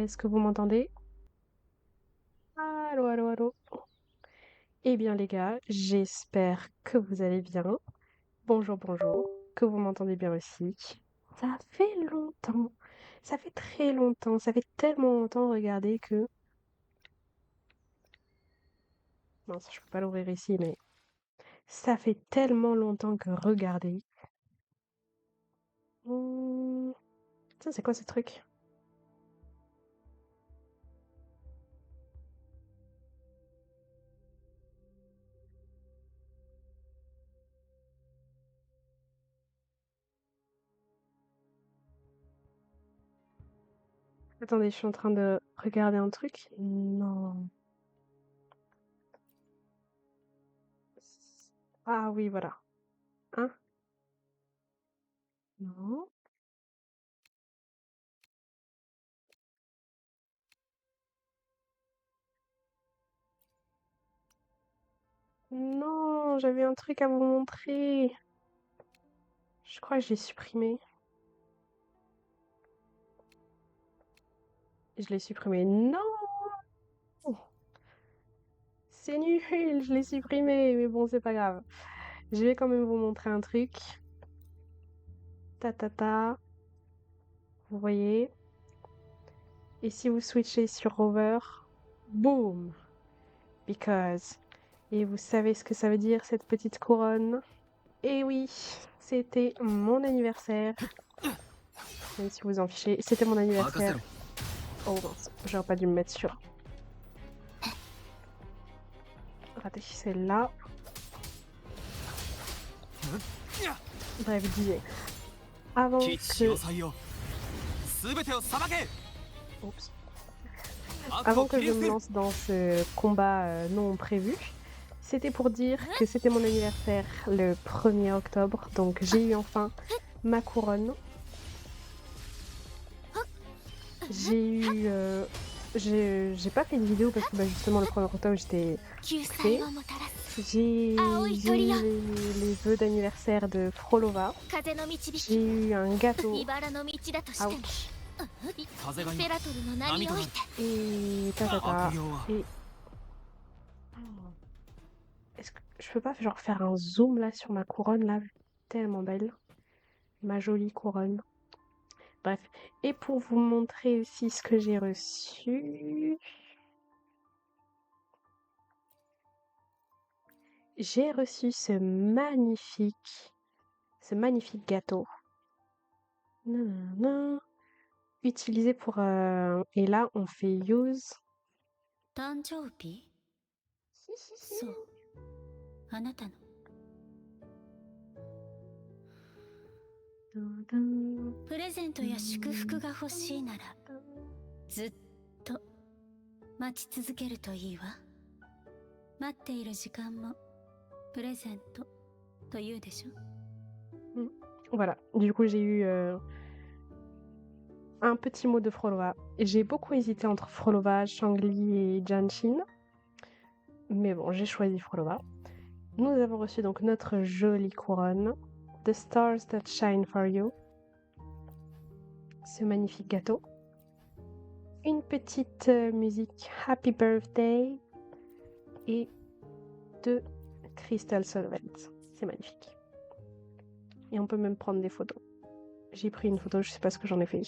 Est-ce que vous m'entendez? Allô, allô, allô. Eh bien les gars, j'espère que vous allez bien. Bonjour, bonjour, que vous m'entendez bien aussi. Ça fait longtemps, ça fait très longtemps, ça fait tellement longtemps, regardez que... Non, ça, je peux pas l'ouvrir ici, mais ça fait tellement longtemps que regardez. Ça, c'est quoi ce truc? Attendez, je suis en train de regarder un truc. Non. Ah oui, voilà. Hein? Non. Non, j'avais un truc à vous montrer. Je crois que je l'ai supprimé. Je l'ai supprimé. Non! C'est nul, je l'ai supprimé, mais bon, c'est pas grave. Je vais quand même vous montrer un truc. Ta ta ta. Vous voyez? Et si vous switchez sur Rover, boom! Because. Et vous savez ce que ça veut dire, cette petite couronne? Eh oui, c'était mon anniversaire. Même si vous en fichez, c'était mon anniversaire. Oh mince, j'aurais pas dû me mettre sur. Raté celle-là. Bref, disais. Avant que... Oups. Avant que je me lance dans ce combat non prévu, c'était pour dire que c'était mon anniversaire le 1er octobre, donc j'ai eu enfin ma couronne. J'ai eu... j'ai pas fait de vidéo parce que justement le 1er octobre j'étais occupée. J'ai eu les vœux d'anniversaire de Frolova. J'ai eu un gâteau. Ouch. Et tatata. Et... Est-ce que je peux pas genre faire un zoom là sur ma couronne là? Tellement belle. Ma jolie couronne. Bref. Et pour vous montrer aussi ce que j'ai reçu... J'ai reçu ce magnifique gâteau. Nanana. Utilisé pour... Et là, on fait use. Voilà, du coup j'ai eu un petit mot de Frolova. J'ai beaucoup hésité entre Frolova, Shangli et Janshin. Mais bon, j'ai choisi Frolova. Nous avons reçu donc notre jolie couronne. The Stars That Shine For You. Ce magnifique gâteau. Une petite musique Happy Birthday. Et 2 Crystal Solvents. C'est magnifique. Et on peut même prendre des photos. J'ai pris une photo, je sais pas ce que j'en ai fait.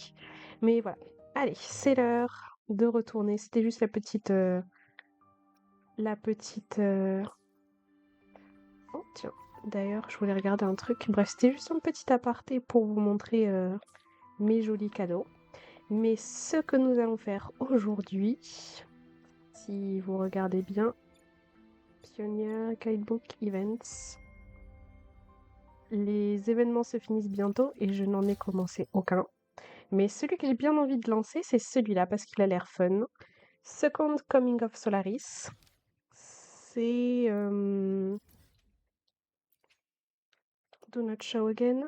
Mais voilà. Allez, c'est l'heure de retourner. C'était juste la petite... Oh tiens, d'ailleurs, je voulais regarder un truc. Bref, c'était juste un petit aparté pour vous montrer mes jolis cadeaux. Mais ce que nous allons faire aujourd'hui, si vous regardez bien, Pioneer Guidebook Events. Les événements se finissent bientôt et je n'en ai commencé aucun. Mais celui que j'ai bien envie de lancer, c'est celui-là parce qu'il a l'air fun. Second Coming of Solaris. C'est... Do Not Show Again.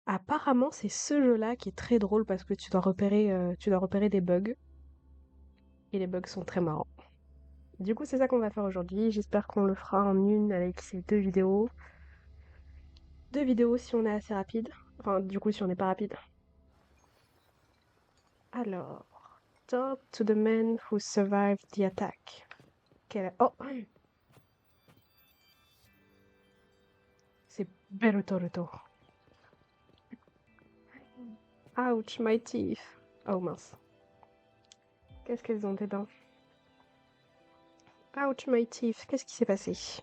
Apparemment, c'est ce jeu-là qui est très drôle parce que tu dois repérer des bugs. Et les bugs sont très marrants. Du coup, c'est ça qu'on va faire aujourd'hui. J'espère qu'on le fera en une avec ces 2 vidéos. 2 vidéos si on est assez rapide. Enfin, du coup, si on n'est pas rapide. Alors... Talk to the man who survived the attack. Oh! C'est Bertolt. Ouch, my teeth. Oh mince. Qu'est-ce qu'elles ont des dents? Ouch, my teeth. Qu'est-ce qui s'est passé?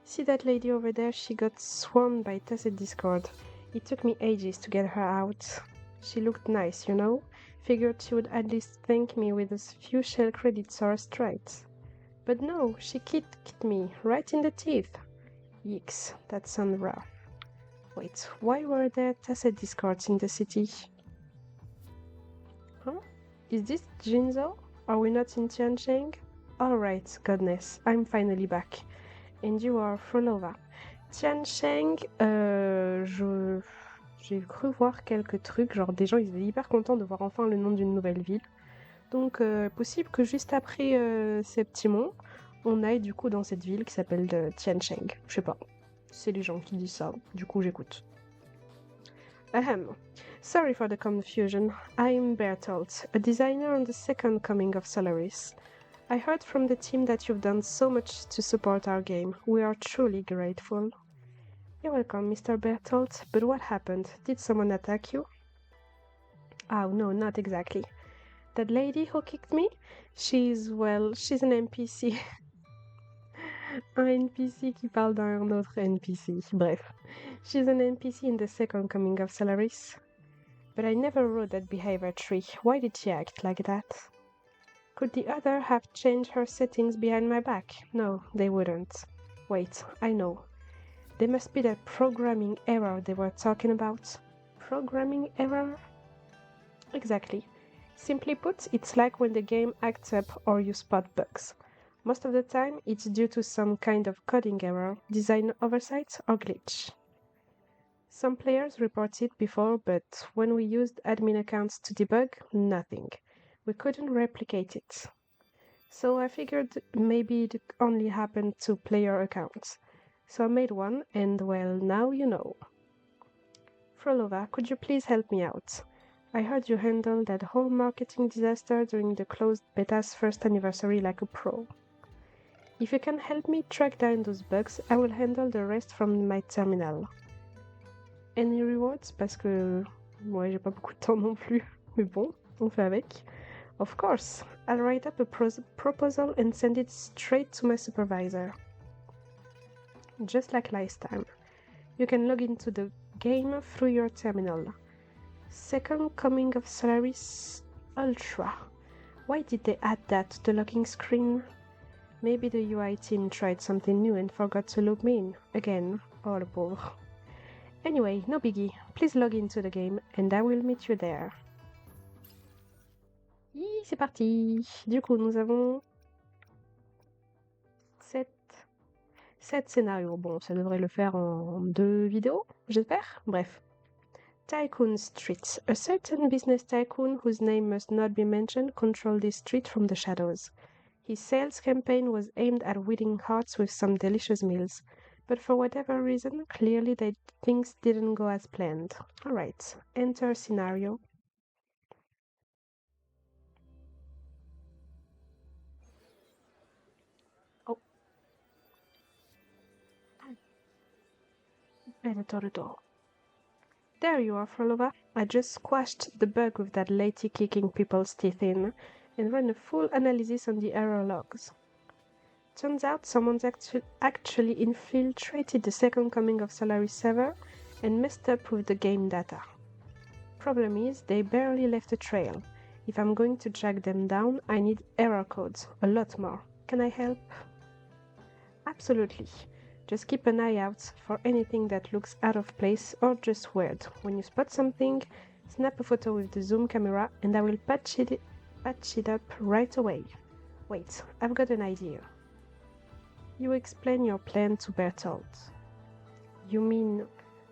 See that lady over there? She got swarmed by tacit discord. It took me ages to get her out. She looked nice, you know? Figured she would at least thank me with a few shell credits or a straight. But no, she kicked me right in the teeth. Yikes, that sounds rough. Wait, why were there tacit discords in the city? Huh? Is this Jinzo? Are we not in Tiancheng? Alright, goodness, I'm finally back. And you are Frolova. Tiancheng, j'ai cru voir quelques trucs, genre des gens ils étaient hyper contents de voir enfin le nom d'une nouvelle ville. Donc possible que juste après ces petits mots, on aille du coup dans cette ville qui s'appelle Tiancheng. Je sais pas, c'est les gens qui disent ça, du coup j'écoute. Ahem. Sorry for the confusion. I'm Bertolt, a designer on the second Coming of Solaris. I heard from the team that you've done so much to support our game. We are truly grateful. You're welcome, Mr. Bertolt, but what happened? Did someone attack you? Oh, no, not exactly. That lady who kicked me? She's an NPC. Un NPC qui parle d'un autre NPC. Bref. She's an NPC in the second Coming of Solaris. But I never wrote that behavior tree. Why did she act like that? Could the other have changed her settings behind my back? No, they wouldn't. Wait, I know. There must be that programming error they were talking about. Programming error? Exactly. Simply put, it's like when the game acts up or you spot bugs. Most of the time, it's due to some kind of coding error, design oversight, or glitch. Some players reported it before, but when we used admin accounts to debug, nothing. We couldn't replicate it. So I figured maybe it only happened to player accounts. So I made one, and well, now you know. Frolova, could you please help me out? I heard you handled that whole marketing disaster during the closed beta's first anniversary like a pro. If you can help me track down those bugs, I will handle the rest from my terminal. Any rewards? Parce que moi j'ai pas beaucoup de temps non plus, mais bon, on fait avec. Of course, I'll write up a proposal and send it straight to my supervisor. Just like last time, you can log into the game through your terminal. Second Coming of Solaris Ultra. Why did they add that to the login screen? Maybe the UI team tried something new and forgot to loop me in again. Oh le pauvre. Anyway, no biggie. Please log into the game and I will meet you there. C'est parti. Du coup, nous avons 7 scénarios. Bon, ça devrait le faire en 2 vidéos, j'espère. Bref. Tycoon Street. A certain business tycoon whose name must not be mentioned controlled this street from the shadows. His sales campaign was aimed at winning hearts with some delicious meals, but for whatever reason, clearly things didn't go as planned. Alright, enter scenario. Oh. Bertolt. There you are, Frolova. I just squashed the bug with that lady kicking people's teeth in, and ran a full analysis on the error logs. Turns out someone's actually infiltrated the second Coming of Solaris server and messed up with the game data. Problem is, they barely left a trail. If I'm going to track them down, I need error codes, a lot more. Can I help? Absolutely. Just keep an eye out for anything that looks out of place or just weird. When you spot something, snap a photo with the zoom camera and I will patch it up right away. Wait, I've got an idea. You explain your plan to Bertolt. You mean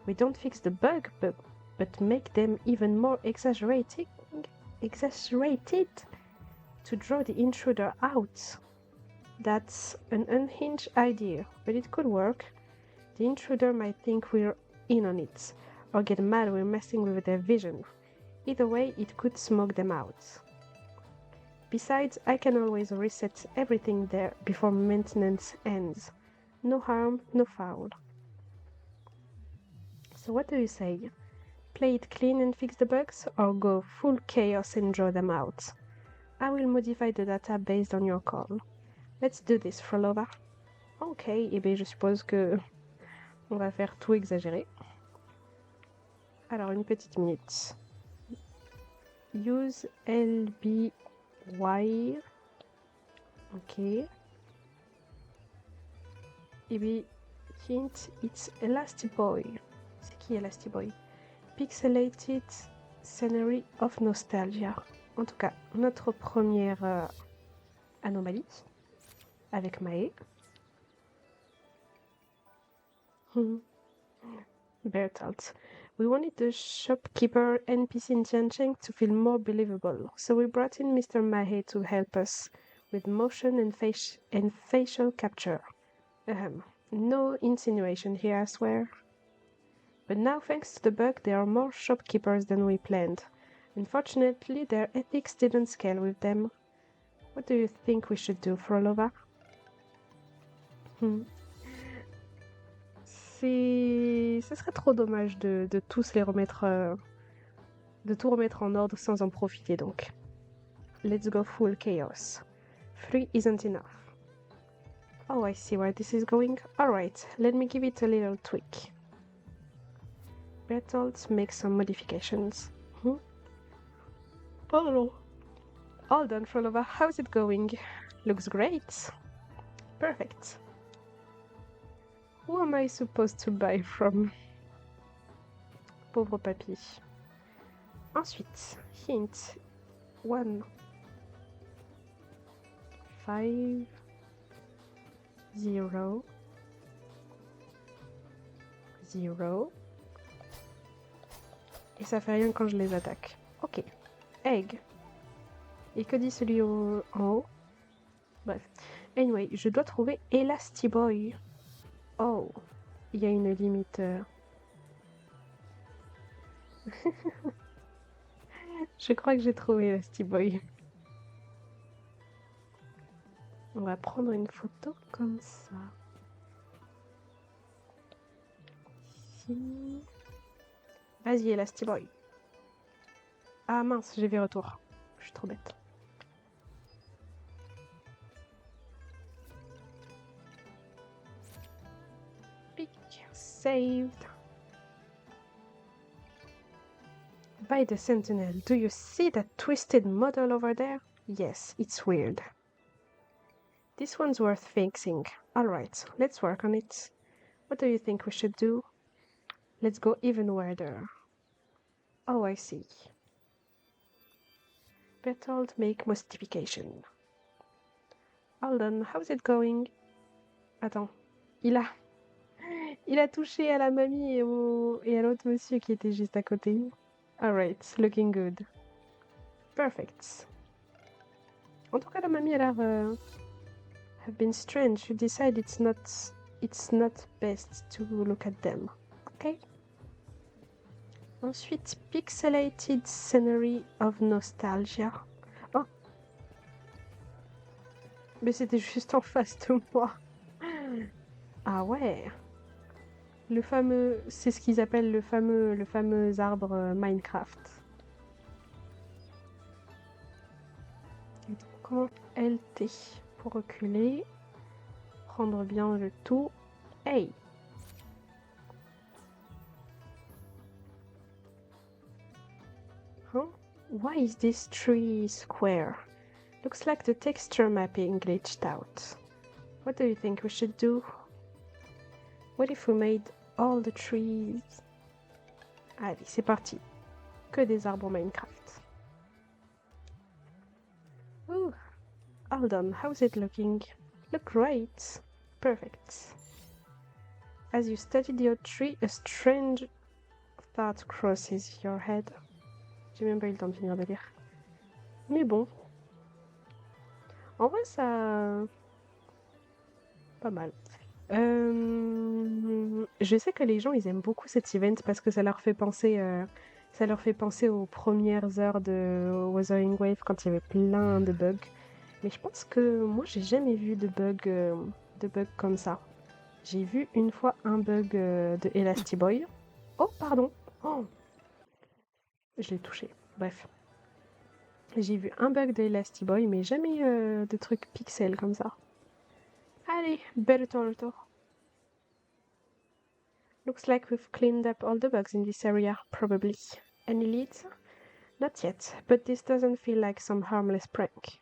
we don't fix the bug, but make them even more exaggerated to draw the intruder out? That's an unhinged idea, but it could work. The intruder might think we're in on it, or get mad we're messing with their vision. Either way, it could smoke them out. Besides, I can always reset everything there before maintenance ends. No harm, no foul. So what do you say? Play it clean and fix the bugs, or go full chaos and draw them out? I will modify the data based on your call. Let's do this, Frolova. Ok, et bien je suppose que on va faire tout exagérer. Alors une petite minute. Use LB wire. Ok. Et bien hint, it's Elastiboy. C'est qui Elastiboy? Pixelated scenery of nostalgia. En tout cas, notre première anomalie avec Mae. Bertolt. We wanted the shopkeeper NPC in Jiancheng to feel more believable, so we brought in Mr. Mahe to help us with motion and facial capture. No insinuation here, I swear. But now, thanks to the bug, there are more shopkeepers than we planned. Unfortunately, their ethics didn't scale with them. What do you think we should do, Frolova? Ce serait trop dommage de tous les remettre, de tout remettre en ordre sans en profiter, donc. Let's go full chaos. 3 isn't enough. Oh, I see where this is going. Alright, let me give it a little tweak. Bertolt makes some modifications. Oh no. All done, Frolova. How's it going? Looks great. Perfect. Who am I supposed to buy from? Pauvre papy. Ensuite, hint 1 5 0 0. Et ça fait rien quand je les attaque. Ok. Egg. Et que dit celui en haut? Bref. Anyway, je dois trouver Elastiboy. Oh, il y a une limite. Je crois que j'ai trouvé Elastiboy. On va prendre une photo comme ça. Ici. Vas-y, Elastiboy. Ah mince, j'ai vu retour. Je suis trop bête. Saved. By the Sentinel, do you see that twisted model over there? Yes, it's weird. This one's worth fixing. Alright, let's work on it. What do you think we should do? Let's go even weirder. Oh, I see. Bertolt make modification. Hold on, how's it going? Attends, il a touché à la mamie et à l'autre monsieur qui était juste à côté. Alright, looking good. Perfect. En tout cas, la mamie a l'air have been strange. You decide it's not best to look at them. Okay? Ensuite, pixelated scenery of nostalgia. Oh! Mais c'était juste en face de moi. Ah ouais! Le fameux, c'est ce qu'ils appellent le fameux arbre Minecraft. Comment LT pour reculer, prendre bien le tout. Hey! Huh? Why is this tree square? Looks like the texture mapping glitched out. What do you think we should do? What if we made all the trees? Allez, c'est parti. Que des arbres Minecraft. Ooh, all done. How's it looking? Look great. Perfect. As you study the old tree, a strange thought crosses your head. J'ai même pas eu le temps de finir de lire. Mais bon. En vrai, ça... Pas mal. Je sais que les gens, ils aiment beaucoup cet event parce que ça leur fait penser... Ça leur fait penser aux premières heures de Wuthering Wave quand il y avait plein de bugs. Mais je pense que moi, j'ai jamais vu de bugs comme ça. J'ai vu une fois un bug de Elastiboy. Oh, pardon. Oh, je l'ai touché. Bref. J'ai vu un bug de Elastiboy, mais jamais de trucs pixels comme ça. Allez, Bertolt. Looks like we've cleaned up all the bugs in this area, probably. Any leads? Not yet, but this doesn't feel like some harmless prank.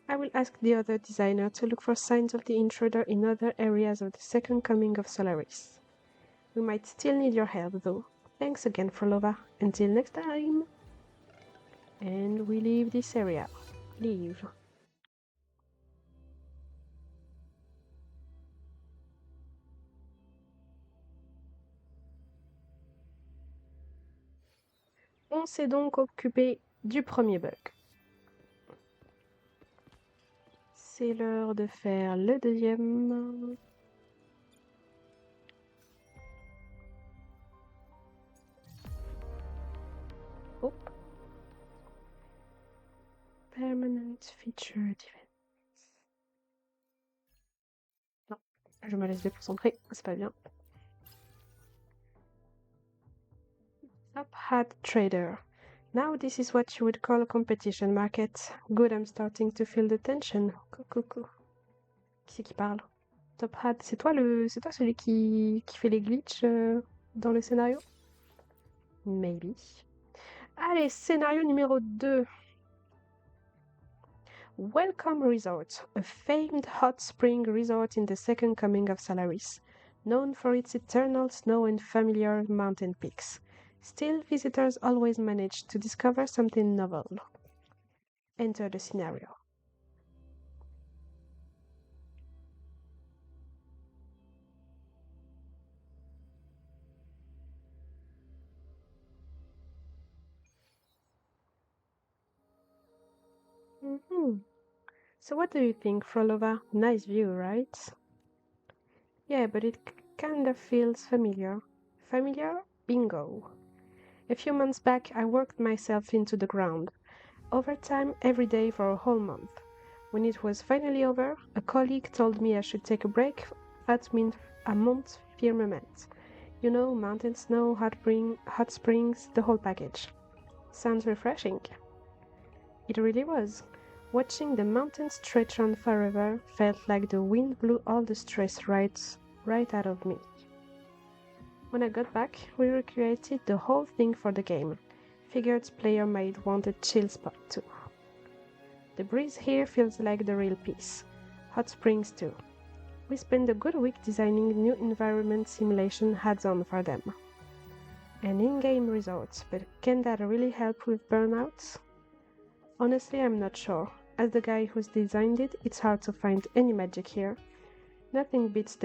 I will ask the other designer to look for signs of the intruder in other areas of the second coming of Solaris. We might still need your help, though. Thanks again, Frolova. Until next time! And we leave this area. Leave. On s'est donc occupé du premier bug. C'est l'heure de faire le deuxième. Oh. Permanent feature event. Non, je me laisse déconcentrer, c'est pas bien. Top Hat Trader. Now this is what you would call a competition market. Good, I'm starting to feel the tension. Coucou. Qui c'est qui parle? Top Hat, c'est toi celui qui fait les glitches dans le scénario? Maybe. Allez, scénario numéro 2. Welcome Resort, a famed hot spring resort in the second coming of Solaris, known for its eternal snow and familiar mountain peaks. Still, visitors always manage to discover something novel. Enter the scenario. So what do you think, Frolova? Nice view, right? Yeah, but it kind of feels familiar. Familiar? Bingo. A few months back, I worked myself into the ground. Overtime every day for a whole month. When it was finally over, a colleague told me I should take a break. That meant a month's firmament. You know, mountain snow, hot springs, the whole package. Sounds refreshing. It really was. Watching the mountains stretch on forever felt like the wind blew all the stress right out of me. When I got back, we recreated the whole thing for the game. Figured player might want a chill spot too. The breeze here feels like the real piece. Hot springs too. We spent a good week designing new environment simulation heads-on for them. An in-game resort, but can that really help with burnouts? Honestly, I'm not sure. As the guy who's designed it, it's hard to find any magic here. Nothing beats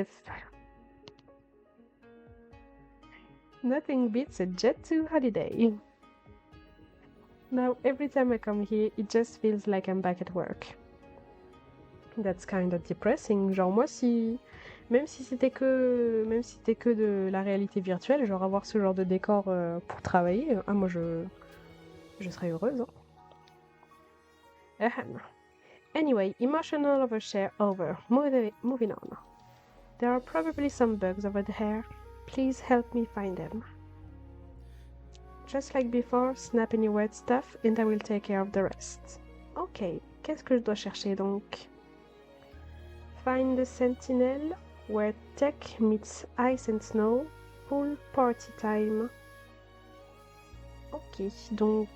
a Jet 2 holiday. Now, every time I come here, it just feels like I'm back at work. That's kind of depressing. Genre, moi, même si c'était que de la réalité virtuelle, genre avoir ce genre de décor pour travailler, moi, je serais heureuse. Hein. Anyway, emotional overshare over. Moving on. There are probably some bugs over there. Please help me find them. Just like before, snap any wet stuff and I will take care of the rest. Ok, qu'est-ce que je dois chercher donc? Find the sentinel, where tech meets ice and snow, pool party time. Ok, donc...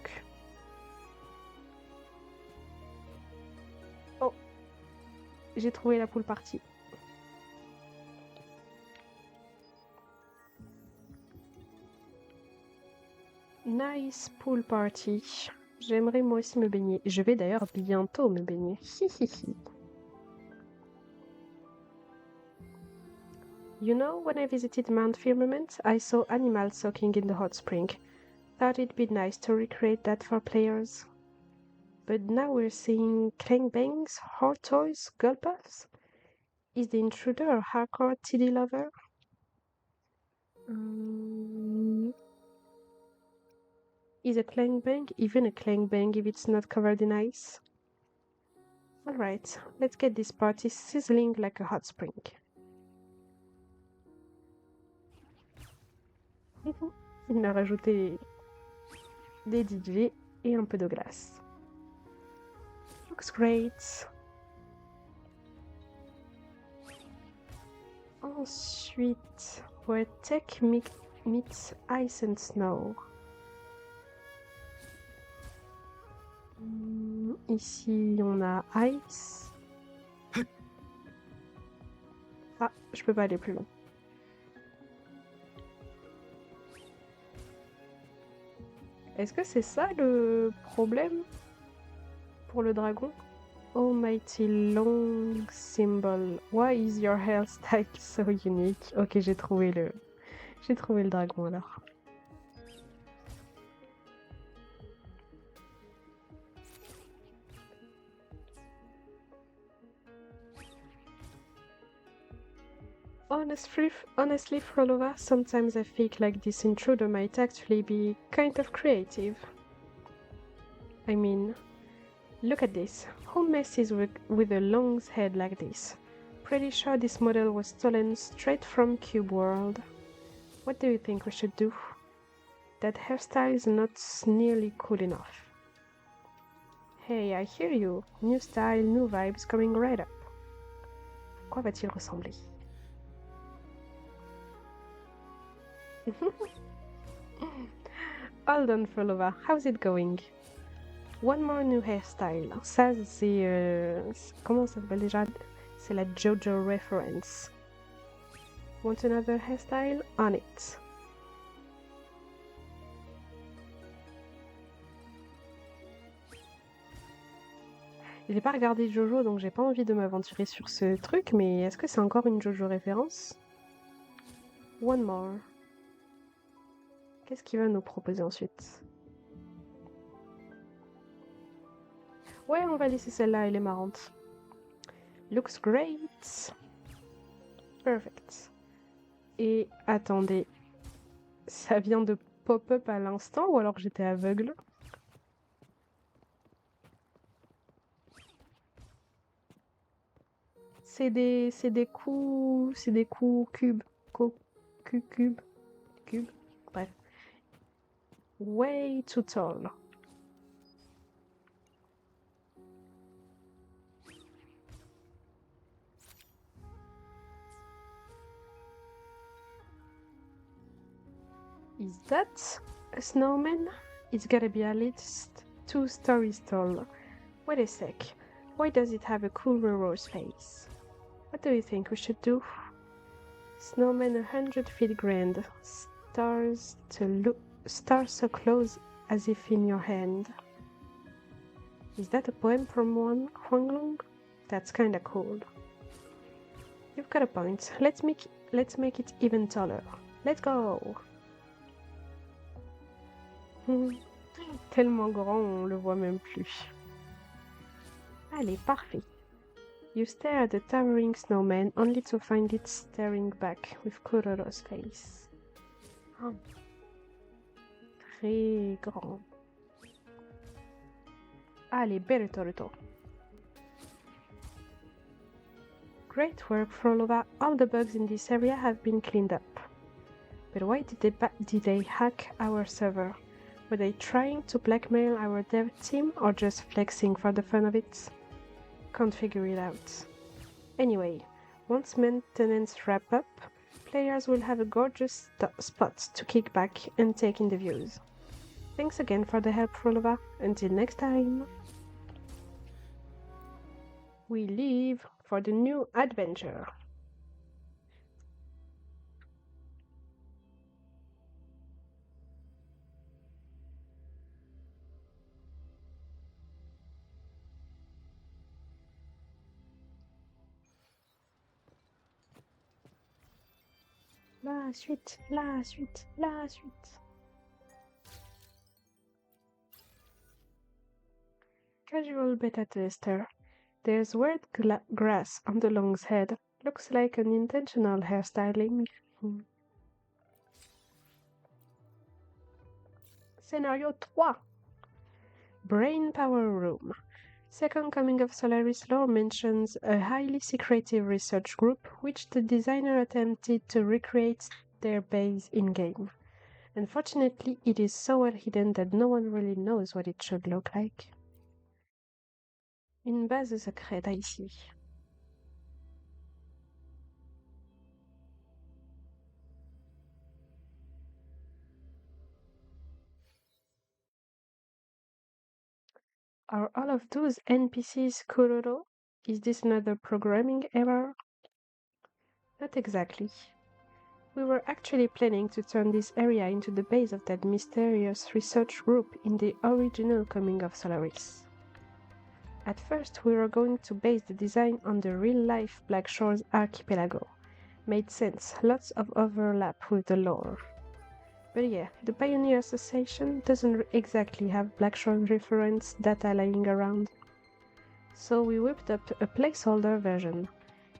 Oh, j'ai trouvé la pool party. Nice pool party. J'aimerais moi aussi me baigner. Je vais d'ailleurs bientôt me baigner. Hihihi. You know, when I visited Mount Firmament, I saw animals soaking in the hot spring. Thought it'd be nice to recreate that for players. But now we're seeing clangbangs, hot toys, gulpuffs. Is the intruder a hardcore TD lover? Is a clangbang even a clangbang if it's not covered in ice? Alright, let's get this party sizzling like a hot spring. Il a rajouté des DJ et un peu de glace. Looks great. Ensuite, Poetic meets Ice and Snow. Ici, on a Ice. Ah, je peux pas aller plus loin. Est-ce que c'est ça le problème pour le dragon? Almighty long symbol. Why is your hairstyle so unique? Ok, j'ai trouvé le dragon alors. Honestly, Frolova, sometimes I think like this intruder might actually be kind of creative. I mean, look at this. Who messes with a long head like this? Pretty sure this model was stolen straight from Cube World. What do you think we should do? That hairstyle is not nearly cool enough. Hey, I hear you. New style, new vibes coming right up. À quoi va-t-il ressembler? Hold on, Frolova. How's it going? One more new hairstyle. Ça, c'est... comment ça s'appelle déjà? C'est la JoJo reference. Want another hairstyle? On it. J'ai pas regardé JoJo, donc j'ai pas envie de m'aventurer sur ce truc, mais est-ce que c'est encore une JoJo référence? One more. Qu'est-ce qu'il va nous proposer ensuite? Ouais, on va laisser celle-là, elle est marrante. Looks great. Perfect. Et attendez, ça vient de pop-up à l'instant ou alors j'étais aveugle? C'est des coups cubes. Cube. Bref. Way too tall. Is that a snowman? It's gotta be at least 2 stories tall. Wait a sec. Why does it have a cool rose face? What do you think we should do? Snowman 100 feet grand. Stars so close as if in your hand. Is that a poem from Huanglong? That's kinda cool. You've got a point. Let's make it even taller. Let's go! Tellement grand, on le voit même plus. Allez, parfait. You stare at the towering snowman only to find it staring back with Kuro's face. Oh. Très grand. Allez, Bertolt. Great work, Frolova. All the bugs in this area have been cleaned up. But why did they hack our server? Were they trying to blackmail our dev team or just flexing for the fun of it? Can't figure it out. Anyway, once maintenance wrap up, players will have a gorgeous spot to kick back and take in the views. Thanks again for the help, Frolova. Until next time. We leave for the new adventure. La suite. Casual beta tester. There's weird grass on the long's head. Looks like an intentional hairstyling. Scénario 3. Brain Power Room. Second Coming of Solaris lore mentions a highly secretive research group which the designer attempted to recreate their base in-game. Unfortunately, it is so well hidden that no one really knows what it should look like. Une base secrète ici. Are all of those NPCs coloss? Is this another programming error? Not exactly. We were actually planning to turn this area into the base of that mysterious research group in the original Coming of Solaris. At first, we were going to base the design on the real-life Black Shores archipelago. Made sense, lots of overlap with the lore. But yeah, the Pioneer Association doesn't exactly have Black Shores reference data lying around. So we whipped up a placeholder version.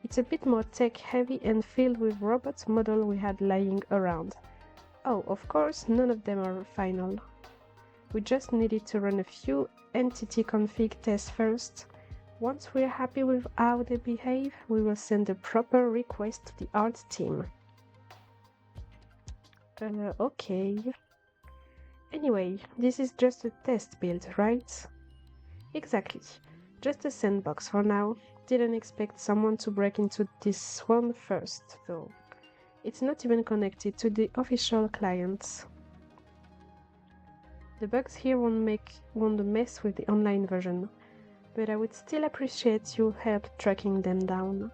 It's a bit more tech-heavy and filled with robot models we had lying around. Oh, of course, none of them are final. We just needed to run a few entity config tests first. Once we're happy with how they behave, we will send a proper request to the art team. Okay. Anyway, this is just a test build, right? Exactly. Just a sandbox for now. Didn't expect someone to break into this one first, though. It's not even connected to the official clients. The bugs here won't mess with the online version, but I would still appreciate your help tracking them down.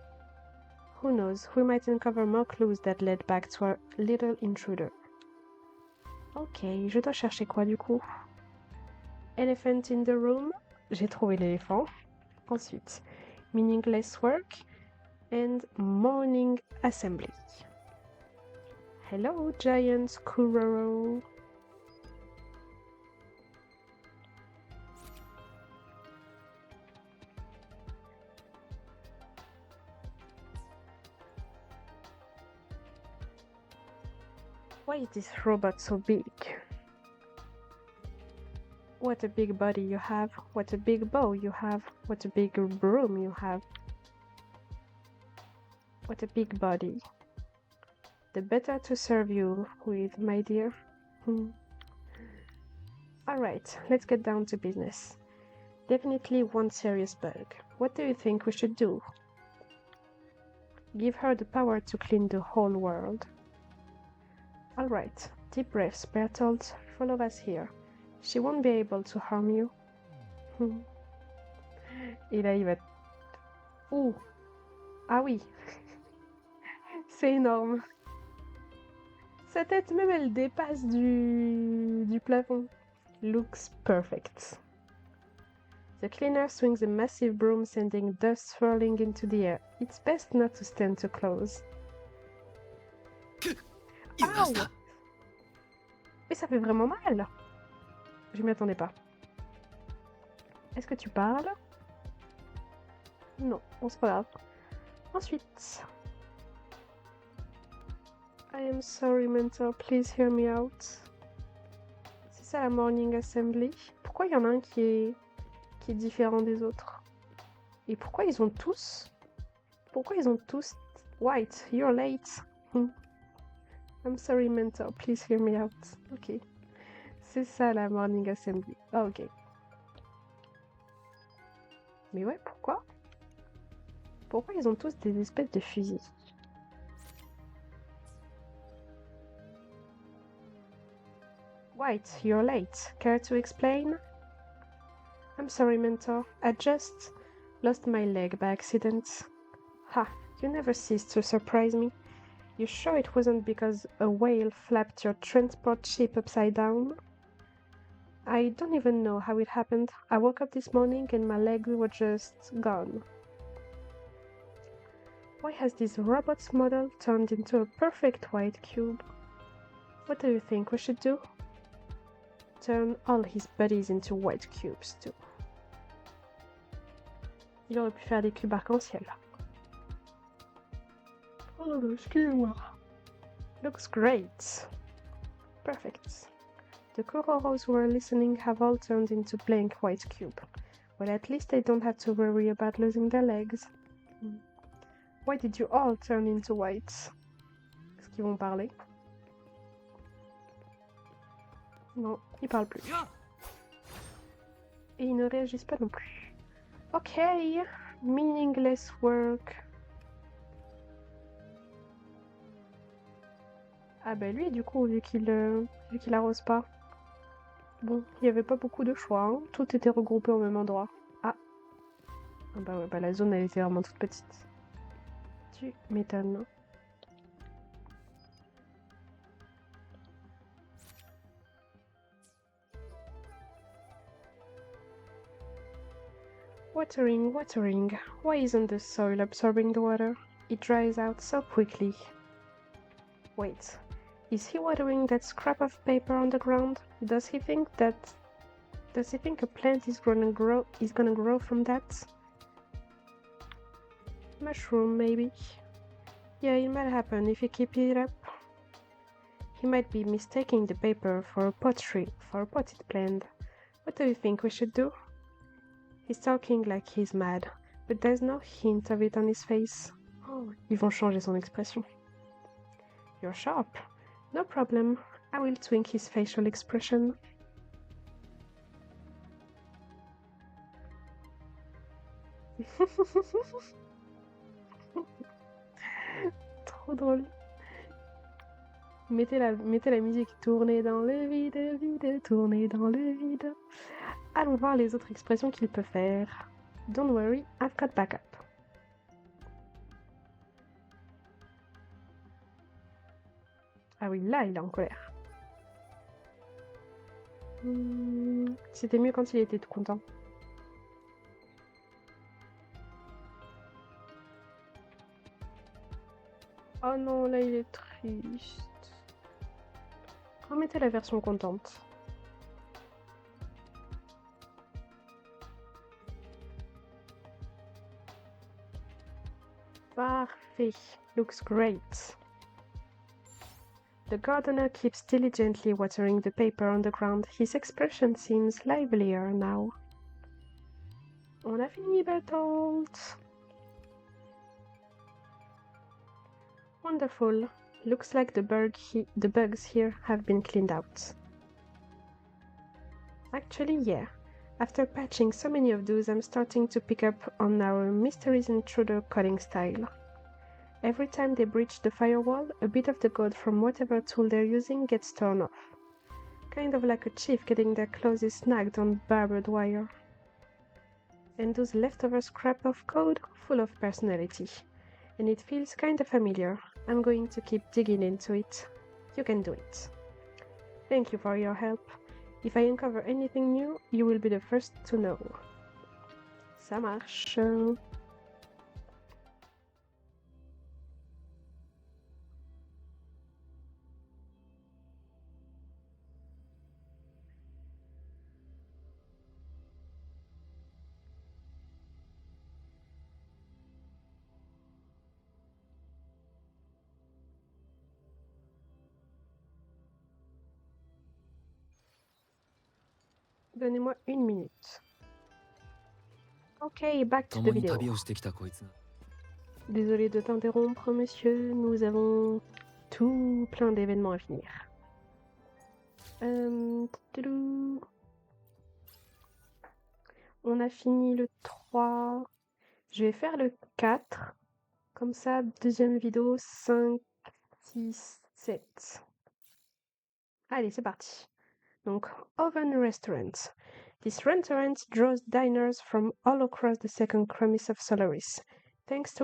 Who knows, we might uncover more clues that led back to our little intruder. Ok, je dois chercher quoi du coup? Elephant in the room, j'ai trouvé l'éléphant. Ensuite, meaningless work and morning assembly. Hello, giant squirrel. Why is this robot so big? What a big body you have, what a big bow you have, what a big broom you have. What a big body. The better to serve you with, my dear. Alright, let's get down to business. Definitely one serious bug. What do you think we should do? Give her the power to clean the whole world. Alright, deep breaths, Bertolt. Follow us here. She won't be able to harm you. Et là, il va... Ouh! Ah oui! C'est énorme! Sa tête même, elle dépasse du plafond. Looks perfect. The cleaner swings a massive broom, sending dust swirling into the air. It's best not to stand too close. Ow! Mais ça fait vraiment mal! Je m'y attendais pas. Est-ce que tu parles? Non, bon c'est pas grave. Ensuite... I am sorry, mentor, please hear me out. C'est ça la morning assembly. Pourquoi il y en a un qui est différent des autres? Et pourquoi ils ont tous... White, you're late. I'm sorry, mentor, please hear me out. Ok. C'est ça la morning assembly. Oh, ok. Mais ouais, pourquoi? Pourquoi ils ont tous des espèces de fusils? White, you're late. Care to explain? I'm sorry, mentor. I just lost my leg by accident. Ha, you never cease to surprise me. You sure it wasn't because a whale flapped your transport ship upside down? I don't even know how it happened. I woke up this morning and my legs were just gone. Why has this robot's model turned into a perfect white cube? What do you think we should do? Turn all his buddies into white cubes too. Il aurait pu faire des cubes arc-en-ciel. Oh, excusez-moi. Looks great. Perfect. The Kororos who are listening have all turned into blank white cube. Well, at least they don't have to worry about losing their legs. Why did you all turn into whites? Est-ce qu'ils vont parler? Non, ils parlent plus. Et ils ne réagissent pas non plus. Ok, meaningless work. Ah bah lui, du coup, vu qu'il arrose pas. Bon, il n'y avait pas beaucoup de choix, hein. Tout était regroupé au même endroit. Ah. Ah bah ouais, bah la zone, elle était vraiment toute petite. Tu m'étonnes. Watering, watering. Why isn't the soil absorbing the water? It dries out so quickly. Wait, is he watering that scrap of paper on the ground? Does he think a plant is gonna grow from that? Mushroom, maybe. Yeah, it might happen if you keep it up. He might be mistaking the paper for a potted plant. What do you think we should do? He's talking like he's mad, but there's no hint of it on his face. Oh, ils vont changer son expression. You're sharp. No problem. I will tweak his facial expression. Trop drôle. Mettez la musique, tournez dans le vide, vide, tournez dans le vide. Allons voir les autres expressions qu'il peut faire. Don't worry, I've got backup. Ah oui, là, il est en colère. C'était mieux quand il était tout content. Oh non, là, il est triste. Remettez la version contente. Parfait. Looks great. The gardener keeps diligently watering the paper on the ground. His expression seems livelier now. On a fini, Bertolt. Wonderful. Looks like the bugs here have been cleaned out. Actually, yeah. After patching so many of those, I'm starting to pick up on our mysterious intruder cutting style. Every time they breach the firewall, a bit of the code from whatever tool they're using gets torn off. Kind of like a chief getting their clothes snagged on barbed wire. And those leftover scrap of code, full of personality. And it feels kinda familiar. I'm going to keep digging into it. You can do it. Thank you for your help. If I uncover anything new, you will be the first to know. Ça marche. Donnez-moi une minute. Ok, back to the video. Désolé de t'interrompre, monsieur. Nous avons tout plein d'événements à finir. On a fini le 3. Je vais faire le 4. Comme ça, deuxième vidéo, 5, 6, 7. Allez, c'est parti. Donc, Oven Restaurant. This restaurant draws diners from all across the second Coming of Solaris, thanks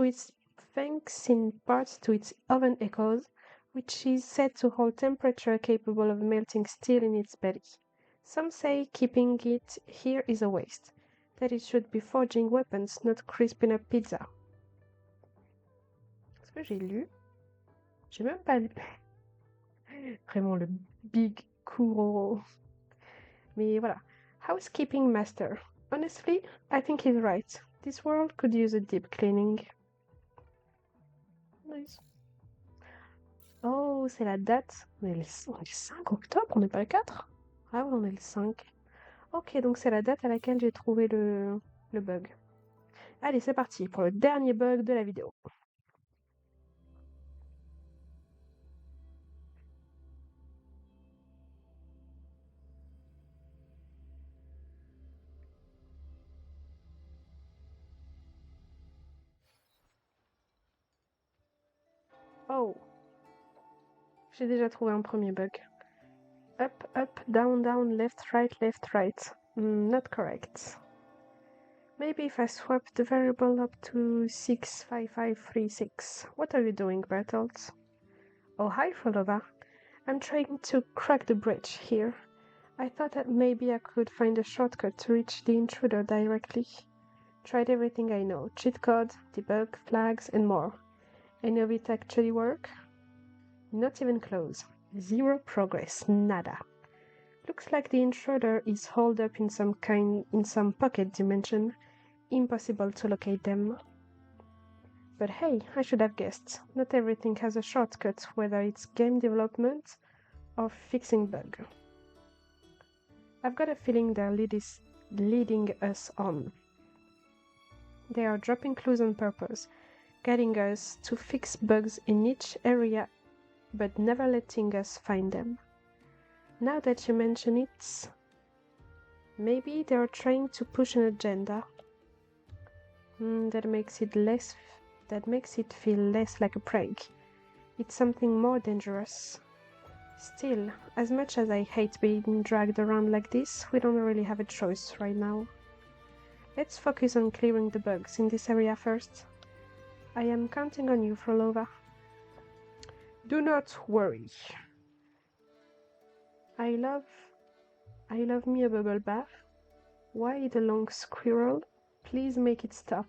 in part to its oven echoes, which is said to hold temperature capable of melting steel in its belly. Some say keeping it here is a waste, that it should be forging weapons, not crisping up pizza. Est-ce que j'ai lu? J'ai même pas lu. Vraiment le big Kuro. Mais voilà. Housekeeping master. Honestly, I think he's right. This world could use a deep cleaning. Nice. Oh, c'est la date. On est le 5 octobre, on n'est pas le 4? Ah, on est le 5. Ok, donc c'est la date à laquelle j'ai trouvé le bug. Allez, c'est parti pour le dernier bug de la vidéo. Oh, j'ai déjà trouvé un premier bug. Up, up, down, down, left, right. Not correct. Maybe if I swap the variable up to 65536. What are you doing, Bertolt? Oh, hi, follower. I'm trying to crack the bridge here. I thought that maybe I could find a shortcut to reach the intruder directly. Tried everything I know. Cheat code, debug, flags, and more. Any of it actually work? Not even close. Zero progress. Nada. Looks like the intruder is holed up in some pocket dimension. Impossible to locate them. But hey, I should have guessed. Not everything has a shortcut, whether it's game development or fixing bug. I've got a feeling they're leading us on. They are dropping clues on purpose, guiding us to fix bugs in each area, but never letting us find them. Now that you mention it, maybe they are trying to push an agenda. That makes it feel less like a prank. It's something more dangerous. Still, as much as I hate being dragged around like this, we don't really have a choice right now. Let's focus on clearing the bugs in this area first. I am counting on you, Frolova. Do not worry. I love me a bubble bath. Why the long squirrel? Please make it stop.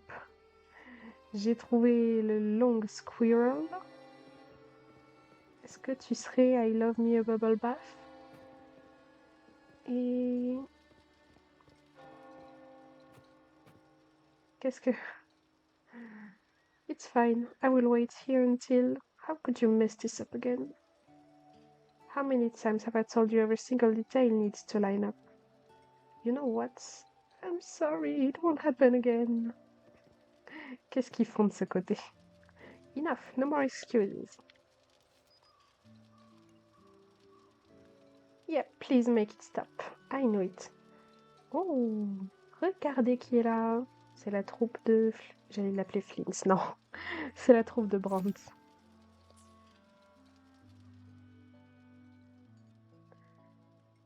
J'ai trouvé le long squirrel. Est-ce que tu serais I love me a bubble bath? Et... Qu'est-ce que... It's fine. I will wait here until... How could you mess this up again? How many times have I told you every single detail needs to line up? You know what? I'm sorry, it won't happen again. Qu'est-ce qu'ils font de ce côté? Enough, no more excuses. Yeah, please make it stop. I know it. Oh, regardez qui est là. C'est la troupe de... J'allais l'appeler Flins, non. C'est la troupe de Brand.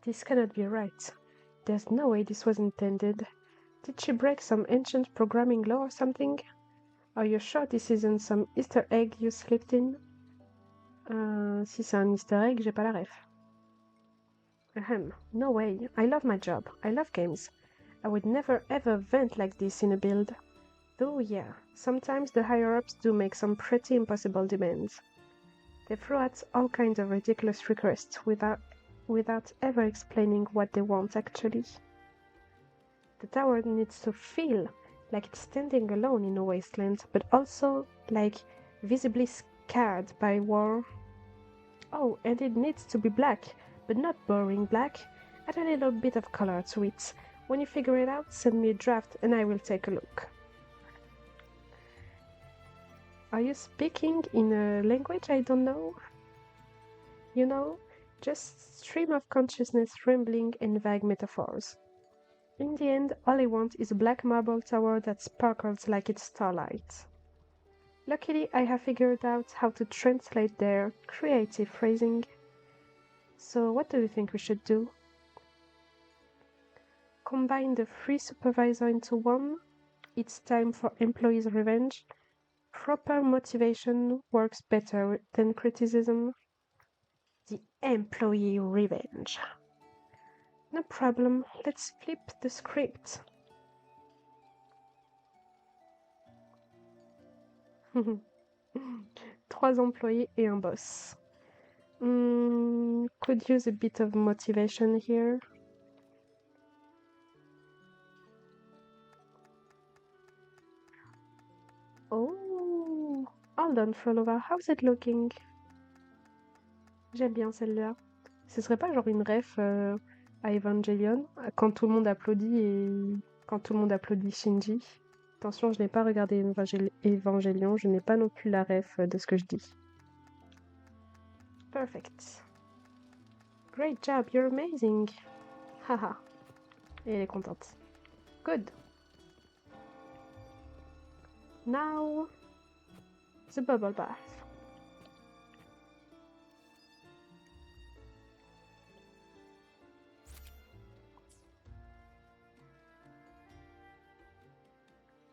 This cannot be right. There's no way this was intended. Did she break some ancient programming law or something? Are you sure this isn't some Easter egg you slipped in? Si c'est un Easter egg, j'ai pas la ref. Ahem, no way. I love my job. I love games. I would never ever vent like this in a build. Though yeah, sometimes the higher-ups do make some pretty impossible demands. They throw out all kinds of ridiculous requests without ever explaining what they want actually. The tower needs to feel like it's standing alone in a wasteland, but also like visibly scarred by war. Oh, and it needs to be black, but not boring black. Add a little bit of color to it. When you figure it out, send me a draft and I will take a look. Are you speaking in a language I don't know? You know, just stream of consciousness rambling and vague metaphors. In the end, all I want is a black marble tower that sparkles like it's starlight. Luckily, I have figured out how to translate their creative phrasing. So what do you think we should do? Combine the three supervisors into one. It's time for employees' revenge. Proper motivation works better than criticism. The employee revenge. No problem, let's flip the script. Trois employés et un boss. Could use a bit of motivation here. Oh, hold on, follower, how's it looking? J'aime bien celle-là. Ce serait pas genre une ref à Evangelion, quand tout le monde applaudit et quand tout le monde applaudit Shinji. Attention, je n'ai pas regardé Evangelion, je n'ai pas non plus la ref de ce que je dis. Perfect. Great job, you're amazing. Haha. Et elle est contente. Good. Now, the bubble bath.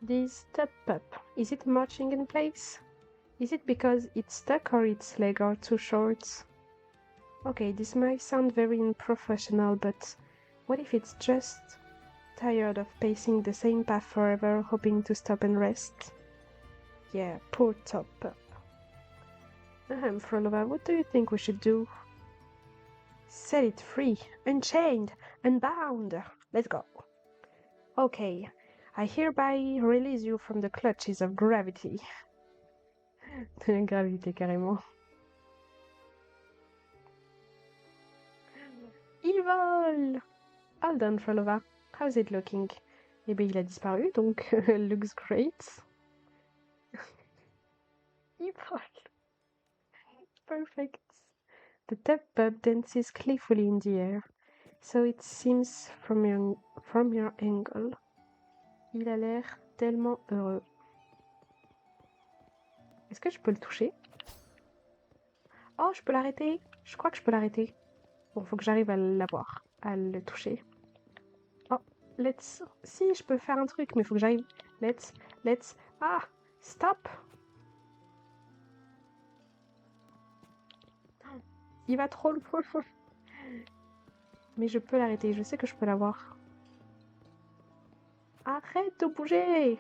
This tub pup, is it marching in place? Is it because it's stuck or its legs are too short? Okay, this might sound very unprofessional, but what if it's just tired of pacing the same path forever, hoping to stop and rest? Yeah, poor tub pup. Frolova, what do you think we should do? Set it free, unchained, unbound. Let's go. Okay, I hereby release you from the clutches of gravity. De la gravité, carrément. Evil! All done, Frolova. How's it looking? Eh bien, il a disparu, donc looks great. Evil! Perfect. The tub pup dances gleefully in the air. So it seems from your angle. Il a l'air tellement heureux. Est-ce que je peux le toucher? Oh, je peux l'arrêter. Je crois que je peux l'arrêter. Bon, faut que j'arrive à l'avoir, à le toucher. Oh, let's... Si, je peux faire un truc, mais faut que j'arrive. Let's... Ah, stop! Il va trop loin. Mais je peux l'arrêter, je sais que je peux l'avoir. Arrête de bouger!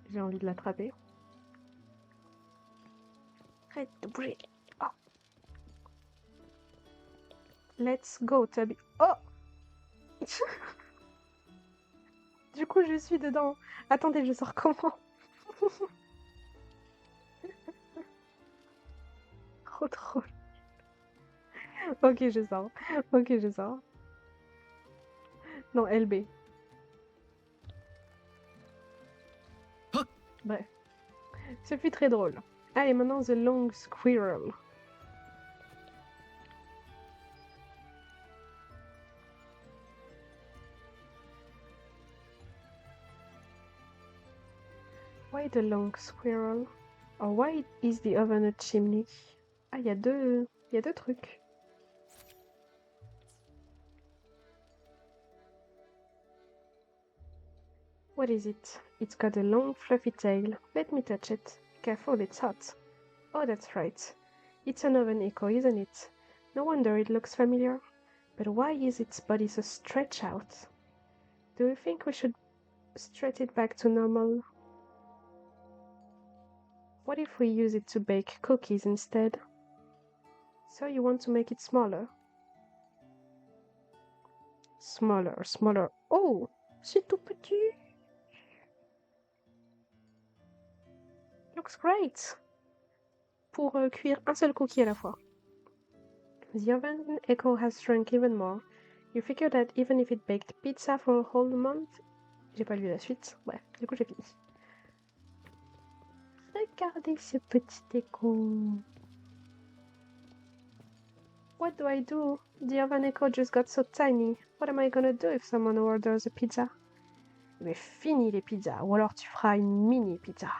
J'ai envie de l'attraper. Arrête de bouger. Oh. Let's go, Tubby. Oh! Du coup, je suis dedans. Attendez, je sors comment? Trop drôle. Ok, je sors. Ok, je sors. Non, LB. Bref. Ce fut très drôle. Allez, maintenant, The Long Squirrel. Why the long squirrel? Or why is the oven a chimney? Ah, il y a deux trucs. What is it? It's got a long fluffy tail. Let me touch it. Careful, it's hot. Oh, that's right. It's an oven echo, isn't it? No wonder it looks familiar. But why is its body so stretched out? Do you think we should stretch it back to normal? What if we use it to bake cookies instead? So you want to make it smaller? Smaller. Oh, c'est tout petit. Looks great. Pour cuire un seul cookie à la fois. The oven echo has shrunk even more. You figure that even if it baked pizza for a whole month... J'ai pas lu la suite. Bref, du coup j'ai fini. Regardez ce petit écho. What do I do? The oven echo just got so tiny. What am I gonna do if someone orders a pizza? Mais fini les pizzas, ou alors tu feras une mini pizza.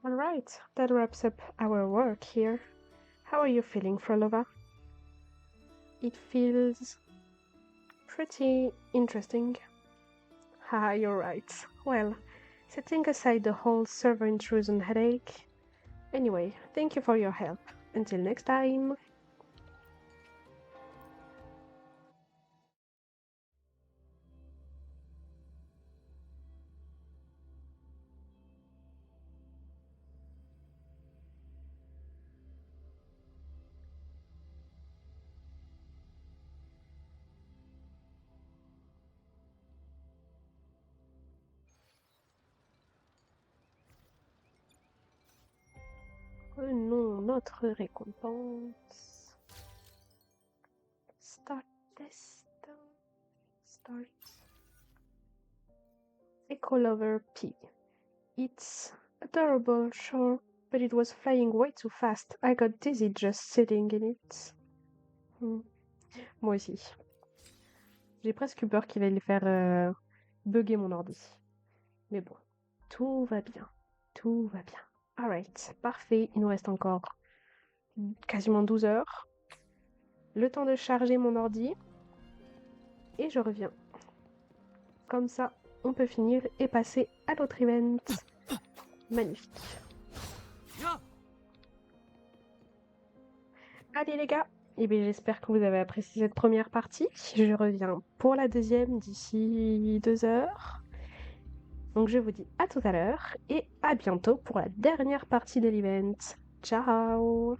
Alright, that wraps up our work here. How are you feeling, Frolova? It feels pretty interesting. Haha, you're right. Well, setting aside the whole server intrusion headache. Anyway, thank you for your help. Until next time. Prenons notre récompense. Start test. Start. Ecolover P. It's adorable, sure, but it was flying way too fast. I got dizzy just sitting in it. Moi aussi. J'ai presque eu peur qu'il allait faire bugger mon ordi. Mais bon, tout va bien. Tout va bien. Alright, parfait. Il nous reste encore quasiment 12 heures. Le temps de charger mon ordi. Et je reviens. Comme ça, on peut finir et passer à l'autre event. Magnifique. Allez les gars, eh bien, j'espère que vous avez apprécié cette première partie. Je reviens pour la deuxième d'ici 2 heures. Donc je vous dis à tout à l'heure et à bientôt pour la dernière partie de l'event. Ciao!